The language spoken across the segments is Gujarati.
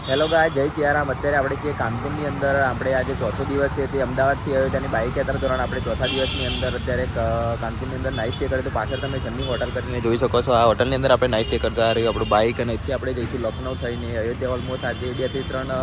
હેલો ગાય, જય સિયારામ। અત્યારે આપણે છીએ કાનપુરની અંદર। આપણે આજે ચોથો દિવસ છે તે અમદાવાદથી અયોધ્યાની બાઇક યાત્રા દોરાન આપણે ચોથા દિવસની અંદર અત્યારે કાનપુરની અંદર નાઇટ સ્ટે કર્યો। તો પાછળ તમે સન્ની હોટલ કરીને જોઈ શકો છો। આ હોટલની અંદર આપણે નાઇટ સ્ટે કરતા રહ્યું આપણું બાઇક, અને અહીંથી આપણે જઈશું લખનઉ થઈને અયોધ્યા। ઓલમોસ્ટ આજે 2 થી 3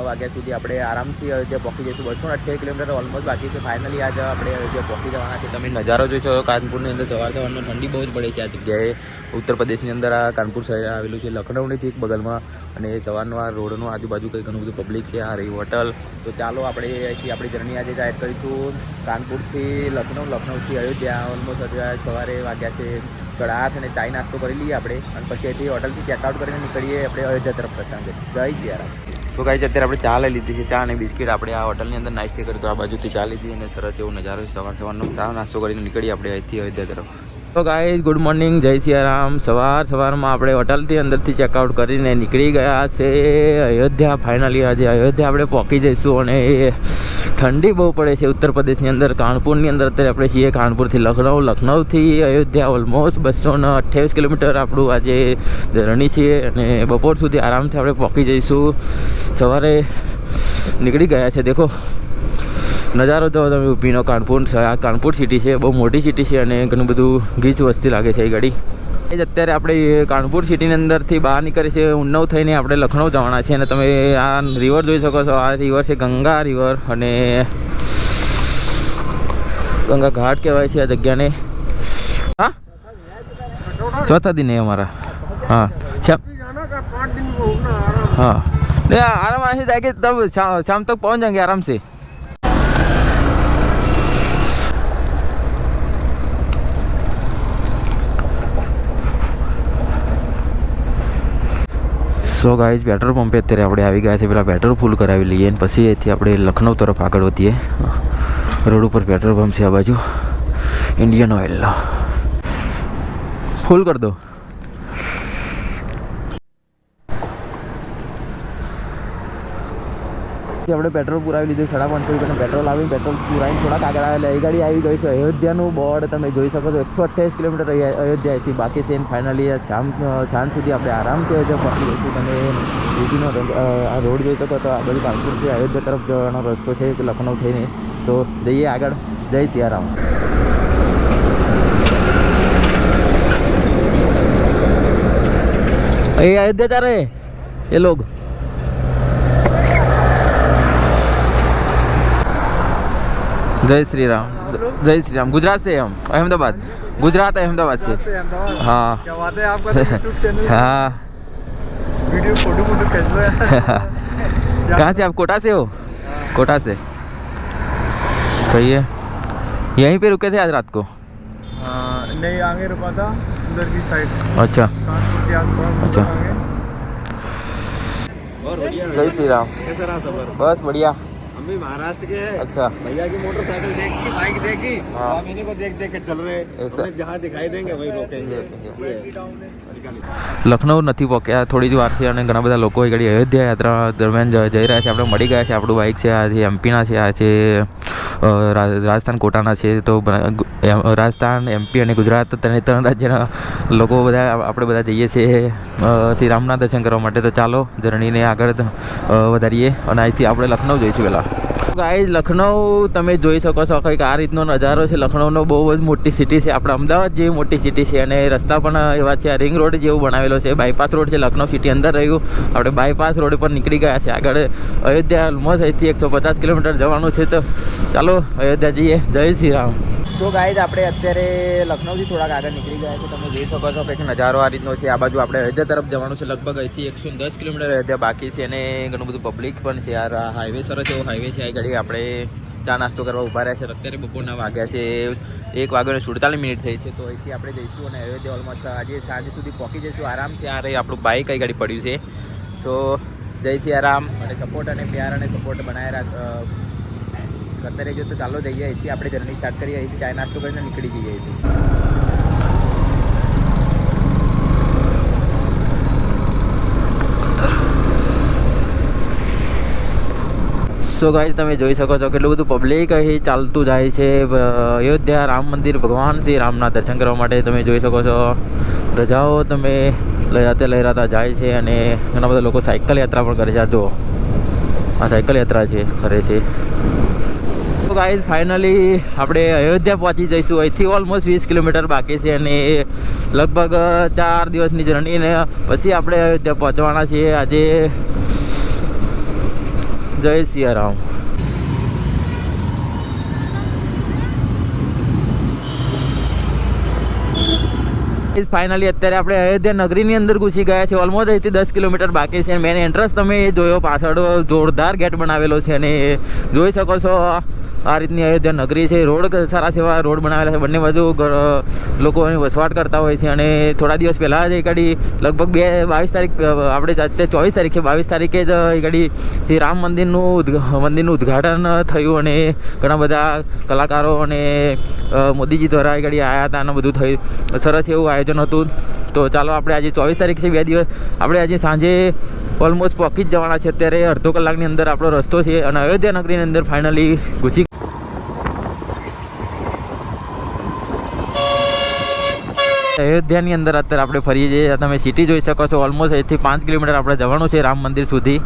વાગ્યા સુધી આપણે આરામથી અયોધ્યા પહોંચી જઈશું। 228 કિલોમીટર ઓલમોસ્ટ બાકી છે। ફાઇનલી આજે આપણે અયોધ્યા પહોંચી જવાના છે। તમે નજારો જોઈ શકો કાનપુરની અંદર સવારમાં ઠંડી બહુ જ પડે છે આ જગ્યાએ। ઉત્તર પ્રદેશની અંદર આ કાનપુર શહેર આવેલું છે, લખનઉની ઠીક બગલમાં। અને સવારનું આ રોડનું આજુબાજુ કંઈ ઘણું બધું પબ્લિક છે। આ રહી હોટલ। તો ચાલો આપણે અહીંથી આપણી જર્ની આજે સ્ટાર્ટ કરીશું કાનપુરથી લખનઉ, લખનઉથી અયોધ્યા। ઓલમોસ્ટ અત્યારે સવારે વાગ્યા છે 8:30 અને ચાય નાસ્તો કરી લઈએ આપણે, અને પછી અહીંથી હોટલથી ચેકઆઉટ કરીને નીકળીએ આપણે અયોધ્યા તરફ પ્રસ્થાન કરીએ। જય સિયારામ। તો ગાઈસ અત્યારે આપણે ચા લઈ લીધી છે, ચા અને બિસ્કિટ। આપણે આ હોટલની અંદર નાઇટ સ્ટે કર્યો, તો આ બાજુથી ચા લીધી અને સરસ એવો નજારો છે। સવારનો ચા નાસ્તો કરીને નીકળીએ આપણે અહીંથી અયોધ્યા તરફ। તો ગાઈસ ગુડ મોર્નિંગ, જય સિયારામ। સવારમાં આપણે હોટલથી અંદરથી ચેકઆઉટ કરીને નીકળી ગયા છે અયોધ્યા। ફાઇનલી આજે અયોધ્યા આપણે પહોંચી જઈશું, અને ઠંડી બહુ પડે છે ઉત્તર પ્રદેશની અંદર, કાનપુરની અંદર અત્યારે આપણે છીએ। કાનપુરથી લખનઉ, લખનઉથી અયોધ્યા ઓલમોસ્ટ 228 કિલોમીટર આપણું આજે જર્ની છે, અને બપોર સુધી આરામથી આપણે પહોંચી જઈશું। સવારે નીકળી ગયા છે, દેખો નજારો તો તમે ઊભીનો। કાનપુર સિટી છે, બહુ મોટી સિટી છે, અને ઘણું બધું ગીચ વસ્તી લાગે છે એ ગાડી। અત્યારે આપણે કાનપુર સિટીની અંદરથી બહાર નીકળી છે, ઉન્નાવ થઈને આપણે લખનઉ જવાના છે। અને તમે આ રિવર જોઈ શકો છો, આ રિવર છે ગંગા રિવર, અને ગંગા ઘાટ કહેવાય છે આ જગ્યાને। હા, ચોથા દિન हमारा। हाँ हाँ, नहीं आराम से जाएंगे तब शाम तक पहुंच जाएंगे आराम से। સો ગાઈઝ પેટ્રોલ પંપે અત્યારે આપણે આવી ગયા છે, પેલા પેટ્રોલ ફૂલ કરાવી લઈએ, અને પછી અહીંથી આપણે લખનઉ તરફ આગળ વધીએ। રોડ ઉપર પેટ્રોલ પંપ છે આ બાજુ, ઇન્ડિયન ઓઇલ ફૂલ કર દો। આપણે પેટ્રોલ પુરાવી લીધું, 550 રૂપિયાનું પેટ્રોલ આવી। પેટ્રોલ પુરાવીને થોડાક આગળ આવેલા એ ગાડી આવી ગઈ છે અયોધ્યાનું બોર્ડ તમે જોઈ શકો છો। 128 કિલોમીટર અયોધ્યાથી બાકી છે, ફાઇનલી સાંજ સુધી આપણે આરામથી અયોધ્યા પહોંચી જઈશું। તમે યુપીનો આ રોડ જોઈ શકો તો આ બધું કાનપુરથી અયોધ્યા તરફ જવાનો રસ્તો છે લખનઉ થઈને। તો જઈએ આગળ। જય સિયારામ। એ अयोध्या जा रहे हैं ये लोग। जय श्री राम। जय श्री राम। गुजरात से हम, अहमदाबाद, गुजरात अहमदाबाद से। हाँ क्या बात है, आपका यूट्यूब चैनल। हाँ वीडियो फोटो खींच लो यार। कहाँ से आप? कोटा से हो? कोटा से, सही है। यहीं पे रुके थे आज रात को? नहीं, आगे रुका था उधर की साइड। अच्छा कानपुर के आसपास। अच्छा। और बढ़िया। जय श्री राम। कैसा रहा सफर? बस बढ़िया। हम भी महाराष्ट्र के हैं। अच्छा। भैया की मोटरसाइकिल देखी, बाइक देखी, हाँ। हम इन्हीं को देख देख के चल रहे हैं। ऐसा। हमें जहाँ दिखाई देंगे वही रोकेंगे। લખનઉ નથી પહોંચ્યા, થોડી જ વાર છે, અને ઘણા બધા લોકો એ ઘડી અયોધ્યા યાત્રા દરમિયાન જઈ રહ્યા છે। આપણે મળી ગયા છે, આપણું બાઇક છે આ જે એમપીના છે, આ છે રાજસ્થાન કોટાના છે। તો રાજસ્થાન, એમપી અને ગુજરાત ત્રણ રાજ્યના લોકો બધા આપણે બધા જઈએ છીએ શ્રી રામના દર્શન કરવા માટે। તો ચાલો જર્નીને આગળ વધારીએ, અને અહીંથી આપણે લખનઉ જઈશું પહેલાં। ગાઈઝ લખનઉ તમે જોઈ શકો છો, કંઈક આ રીતનો નજારો છે। લખનઉનો બહુ જ મોટી સિટી છે, આપણે અમદાવાદ જેવી મોટી સિટી છે, અને રસ્તા પણ એવા છે, રિંગ રોડ જેવું બનાવેલો છે। બાયપાસ રોડ છે, લખનઉ સિટી અંદર રહ્યું। આપણે બાયપાસ રોડ પર નીકળી ગયા છે આગળ અયોધ્યા। ઓલમોસ્ટ અહીંથી 150 કિલોમીટર જવાનું છે, તો ચાલો અયોધ્યા જઈએ। જય શ્રી રામ। સો ગાઈઝ આપણે અત્યારે લખનઉથી થોડાક આગળ નીકળી ગયા છે, તમે જોઈ શકો છો કંઈક નજારો આ રીતનો છે। આ બાજુ આપણે અયોધ્યા તરફ જવાનું છે, લગભગ અહીંથી 110 કિલોમીટર અયોધ્યા બાકી છે, અને ઘણું બધું પબ્લિક પણ છે યાર। આ હાઈવે સરસ એવો હાઈવે છે, આ ઘડી આપણે ચા નાસ્તો કરવા ઊભા રહ્યા છે। અત્યારે બપોરના વાગ્યા છે 1:47 થઈ છે। તો અહીંથી આપણે જઈશું, અને અયોધ્યા ઓલમોસ્ટ આજે સાંજ સુધી પહોંચી જઈશું આરામથી। આ રહી આપણું બાઇક કઈ ગાડી પડ્યું છે। સો જય સિયારામ, અને સપોર્ટ અને પ્યાર અને સપોર્ટ બનાવ્યા કરતા રહેજો। તો ચાલો જઈએ, અહીંથી આપણે જર્ની સ્ટાર્ટ કરીએ। અહીંથી ચાય નાસ્તો કરીને નીકળી જઈએ અહીંથી। સો ગાઈઝ તમે જોઈ શકો છો કેટલું બધું પબ્લિક અહીં ચાલતું જાય છે અયોધ્યા રામ મંદિર, ભગવાન શ્રી રામના દર્શન કરવા માટે। તમે જોઈ શકો છો ધજાઓ તમે લહેરાતા જાય છે અને ઘણા બધા લોકો સાયકલ યાત્રા પણ કરે છે. આ જુઓ, આ સાયકલ યાત્રા છે, કરે છે. તો ગાઈઝ ફાઇનલી આપણે અયોધ્યા પહોંચી જઈશું. અહીંથી ઓલમોસ્ટ 20 કિલોમીટર બાકી છે અને લગભગ 4 દિવસની જર્નીને પછી આપણે અયોધ્યા પહોંચવાના છીએ આજે. જય સિયારામ. ફાઇનલી અત્યારે આપણે અયોધ્યા નગરીની અંદર ઘૂસી ગયા છે. ઓલમોસ્ટ અહીંથી 10 કિલોમીટર બાકી છે. મેન એન્ટ્રન્સ તમે જોયો પાછળ જોરદાર ગેટ બનાવેલો છે અને જોઈ શકો છો આ રીતની અયોધ્યા નગરી છે. રોડ સારા સેવા રોડ બનાવેલા છે. બંને બાજુ લોકો વસવાટ કરતા હોય છે અને થોડા દિવસ પહેલાં જ એકાડી લગભગ 22 તારીખ આપણે અત્યારે 24 તારીખ છે, 22 તારીખે જ એકાડી શ્રી રામ મંદિરનું ઉદ્ઘાટન થયું અને ઘણા બધા કલાકારો અને મોદીજી દ્વારા એકાડી આવ્યા હતા અને બધું થયું. સરસ એવું આયોજન હતું. તો ચાલો આપણે આજે 24 તારીખ છે, 2 દિવસ આપણે આજે સાંજે ઓલમોસ્ટ પહોંચી જ જવાના છે. અત્યારે અડધો કલાકની અંદર આપણો રસ્તો છે અને અયોધ્યા નગરીની અંદર ફાઇનલી ઘૂસી અયોધ્યાની અંદર અત્યારે આપણે ફરીએ છીએ. તમે સિટી જોઈ શકો છો. ઓલમોસ્ટ અહીંથી 5 કિલોમીટર આપણે જવાનું છે રામ મંદિર સુધી.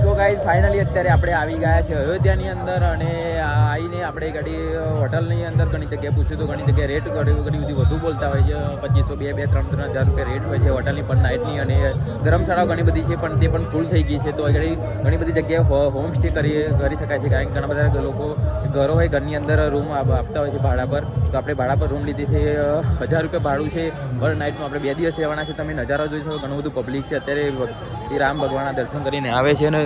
સો ગાઈઝ ફાઇનલી અત્યારે આપણે આવી ગયા છે અયોધ્યાની અંદર અને આવીને આપણે ગાડી હોટલની અંદર ઘણી જગ્યાએ પૂછ્યું તો ઘણી જગ્યાએ રેટ ઘણી બધી વધુ બોલતા હોય છે. 2500, 3,000 રૂપિયા રેટ હોય છે હોટલની પણ નાઇટની. અને ધર્મશાળાઓ ઘણી બધી છે પણ તે પણ ફૂલ થઈ ગઈ છે. તો ઘણી બધી જગ્યાએ હોમ સ્ટે કરી શકાય છે. કારણ કે ઘણા બધા લોકો ઘરો હોય, ઘરની અંદર રૂમ આપતા હોય છે ભાડા પર. તો આપણે ભાડા પર રૂમ લીધી છે. 1,000 રૂપિયા ભાડું છે પર નાઇટનું. આપણે 2 દિવસ રહેવાના છે. તમે નજારો જોઈ શકો. ઘણું બધું પબ્લિક છે અત્યારે. શ્રી રામ ભગવાનના દર્શન કરીને આવે છે અને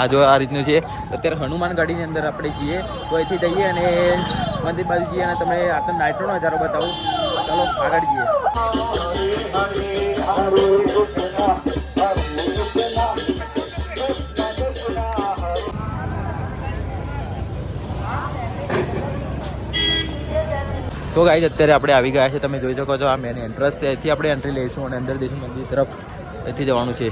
આ જો આ રીતનું છે. અત્યારે હનુમાન ગાડીની અંદર આપણે છીએ. તો અહીંથી જઈએ અને મંદિર બાજુ જઈએ અને તમે આપણે નાઇટનો નજારો બતાવું. ચાલો આગળ જઈએ. તો ગાઈઝ અત્યારે આપણે આવી ગયા છે. તમે જોઈ શકો છો આ મેન એન્ટ્રન્સ છે. અહીંથી આપણે એન્ટ્રી લઈશું અને અંદર જઈશું મંદિર તરફ. અહીંથી જવાનું છે.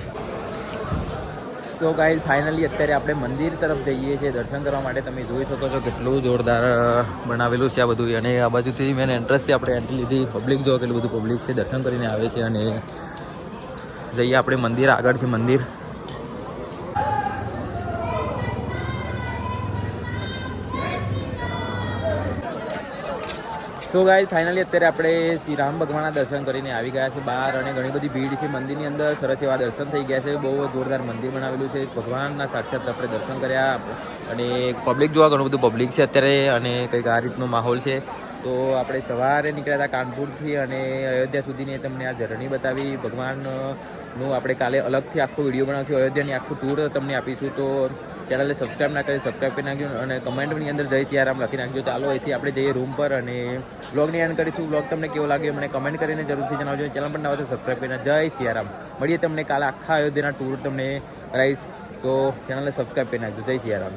તો ગાઈઝ ફાઇનલી અત્યારે આપણે મંદિર તરફ જઈએ છીએ દર્શન કરવા માટે. તમે જોઈ શકો છો કેટલું જોરદાર બનાવેલું છે આ બધું. અને આ બાજુથી મેન એન્ટ્રન્સથી આપણે એન્ટ્રી લીધી. પબ્લિક જો કેટલું બધું પબ્લિક છે, દર્શન કરીને આવે છે. અને જઈએ આપણે મંદિર. આગળ છે મંદિર. સો ગાઈઝ ફાઇનલી અત્યારે આપણે શ્રી રામ ભગવાનના દર્શન કરીને આવી ગયા છે બહાર. અને ઘણી બધી ભીડ છે મંદિરની અંદર. સરસ એવા દર્શન થઈ ગયા છે. બહુ જોરદાર મંદિર બનાવેલું છે. ભગવાનના સાક્ષાત આપણે દર્શન કર્યા. અને પબ્લિક જોવા ઘણું બધું પબ્લિક છે અત્યારે. અને કંઈક આ રીતનો માહોલ છે. તો આપણે સવારે નીકળ્યા હતા કાનપુરથી અને અયોધ્યા સુધીની તમને આ જર્ની બતાવી. ભગવાનનું આપણે કાલે અલગથી આખો વિડીયો બનાવશું. અયોધ્યાની આખું ટૂર તમને આપીશું. તો ચેનલને સબસ્ક્રાઈબ ના કરી સબસ્ક્રાઈબ કરી નાખજો અને કમેન્ટની અંદર જય સિયારામ લખી નાખજો. ચાલો અહીંથી આપણે જઈએ રૂમ પર અને વ્લોગની એન્ડ કરીશું. વ્લોગ તમને કેવો લાગ્યો મને કમેન્ટ કરીને જરૂરથી જણાવજો. ચેનલ પર ના હોય તો સબસ્ક્રાઈબ કરીને જય સિયારામ. મળીએ તમને કાલે આખા અયોધ્યાના ટૂર તમને કરાવીશ. તો ચેનલને સબસ્ક્રાઈબ કરી નાખજો. જય સિયારામ.